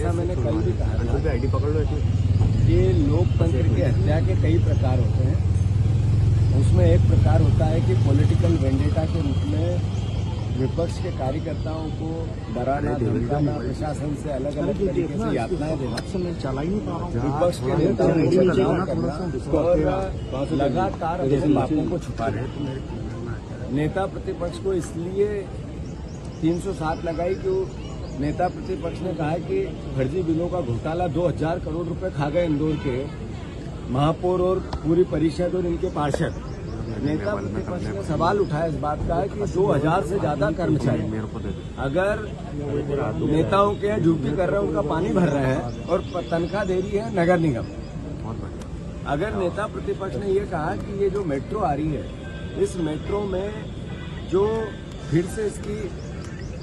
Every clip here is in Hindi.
जैसा मैंने कल भी कहा था आईडी पकड़ लो कि लोकतंत्र की हत्या के कई प्रकार होते हैं। उसमें एक प्रकार होता है कि पॉलिटिकल वेंडेटा के रूप में विपक्ष के कार्यकर्ताओं को डराना, धमकाना, प्रशासन से अलग अलग तरीके से यातनाएं देना, विपक्ष के नेताओं को बदनाम करना और लगातार अपने बातों को छुपा रहे। नेता प्रतिपक्ष को इसलिए 307 लगाई कि नेता प्रतिपक्ष ने कहा कि फर्जी बिलों का घोटाला 2000 करोड़ रुपए खा गए इंदौर के महापौर और पूरी परिषद और इनके पार्षद। नेता प्रतिपक्ष ने सवाल उठाया इस बात का कि 2000 से ज्यादा कर्मचारी अगर नेताओं के ड्यूटी कर रहे हैं, उनका पानी भर रहे हैं और तनख्वाह दे रही है नगर निगम। अगर नेता प्रतिपक्ष ने ये कहा कि ये जो मेट्रो आ रही है, इस मेट्रो में जो फिर से इसकी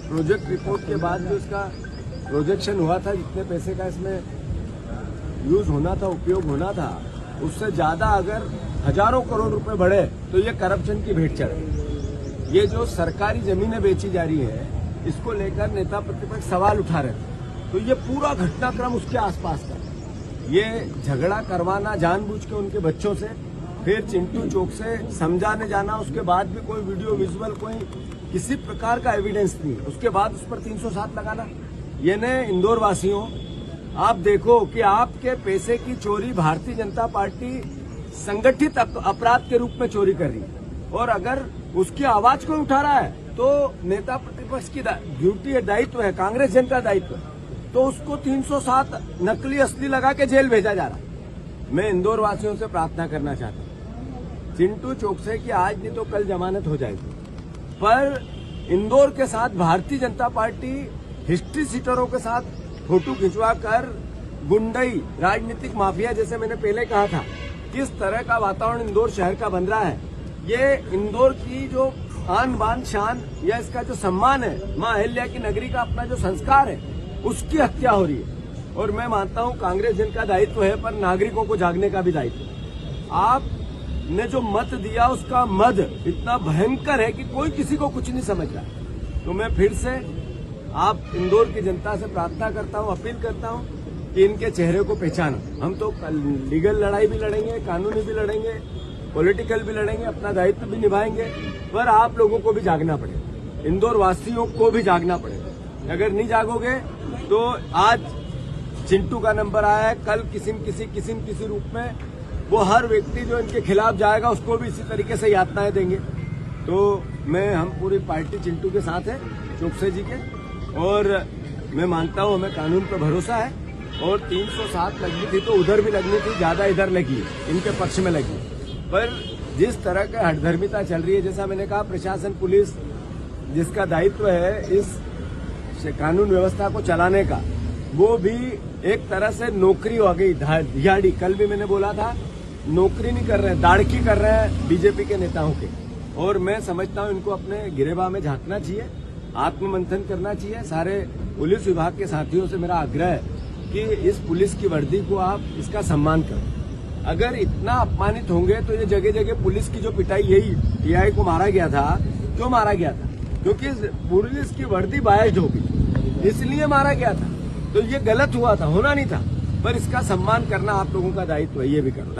प्रोजेक्ट रिपोर्ट के बाद जो इसका प्रोजेक्शन हुआ था, जितने पैसे का इसमें यूज होना था, उपयोग होना था, उससे ज्यादा अगर हजारों करोड़ रुपए बढ़े तो ये करप्शन की भेंट चढ़े। ये जो सरकारी जमीनें बेची जा रही है, इसको लेकर नेता प्रतिपक्ष सवाल उठा रहे थे। तो ये पूरा घटनाक्रम उसके आसपास का, ये झगड़ा करवाना जानबूझ के उनके बच्चों से, फिर चिंटू चौक से समझाने जाना, उसके बाद भी कोई वीडियो विजुअल, कोई किसी प्रकार का एविडेंस नहीं, उसके बाद उस पर 307 लगाना। ये ने इंदौर वासियों, आप देखो कि आपके पैसे की चोरी भारतीय जनता पार्टी संगठित अपराध के रूप में चोरी कर रही है, और अगर उसकी आवाज कोई उठा रहा है तो नेता प्रतिपक्ष की ड्यूटी है, दायित्व है, कांग्रेस जनता दायित्व है, तो उसको 307 नकली असली लगा के जेल भेजा जा रहा है। मैं इंदौर वासियों से प्रार्थना करना चाहता हूँ, चिंटू चौक से कि आज नहीं तो कल जमानत हो जाएगी, पर इंदौर के साथ भारतीय जनता पार्टी हिस्ट्री सीटरों के साथ फोटो खिंचवा कर गुंडई, राजनीतिक माफिया, जैसे मैंने पहले कहा था, किस तरह का वातावरण इंदौर शहर का बन रहा है। ये इंदौर की जो आन बान शान या इसका जो सम्मान है, मां अहिल्या की नगरी का अपना जो संस्कार है, उसकी हत्या हो रही है। और मैं मानता हूं कांग्रेस जिनका दायित्व है, पर नागरिकों को जागने का भी दायित्व है। आपने जो मत दिया, उसका मद इतना भयंकर है कि कोई किसी को कुछ नहीं समझ रहा। तो मैं फिर से आप इंदौर की जनता से प्रार्थना करता हूं, अपील करता हूं कि इनके चेहरे को पहचानो। हम तो लीगल लड़ाई भी लड़ेंगे, कानूनी भी लड़ेंगे, पॉलिटिकल भी लड़ेंगे, अपना दायित्व भी निभाएंगे, पर आप लोगों को भी जागना पड़ेगा, इंदौर वासियों को भी जागना पड़ेगा। अगर नहीं जागोगे तो आज चिंटू का नंबर आया है, कल किसी न किसी रूप में वो हर व्यक्ति जो इनके खिलाफ जाएगा उसको भी इसी तरीके से यातनाएं देंगे। तो हम पूरी पार्टी चिंटू के साथ है, चौकसे जी के, और मैं मानता हूं हमें कानून पर भरोसा है। और 307 लगनी थी तो उधर भी लगनी थी, ज्यादा इधर लगी, इनके पक्ष में लगी। पर जिस तरह का हठधर्मिता चल रही है, जैसा मैंने कहा, प्रशासन, पुलिस जिसका दायित्व है इस कानून व्यवस्था को चलाने का, वो भी एक तरह से नौकरी हो गई, दिहाड़ी। कल भी मैंने बोला था, नौकरी नहीं कर रहे हैं, दाड़की कर रहे हैं बीजेपी के नेताओं के। और मैं समझता हूं इनको अपने गिरेबान में झांकना चाहिए, आत्ममंथन करना चाहिए। सारे पुलिस विभाग के साथियों से मेरा आग्रह है कि इस पुलिस की वर्दी को आप इसका सम्मान करो। अगर इतना अपमानित होंगे तो ये जगह जगह पुलिस की जो पिटाई, यही टीआई को मारा गया था, क्यों मारा गया था? क्योंकि पुलिस की वर्दी बायज्ड होगी, इसलिए मारा गया था। तो ये गलत हुआ था, होना नहीं था, पर इसका सम्मान करना आप लोगों का दायित्व है, ये भी करो।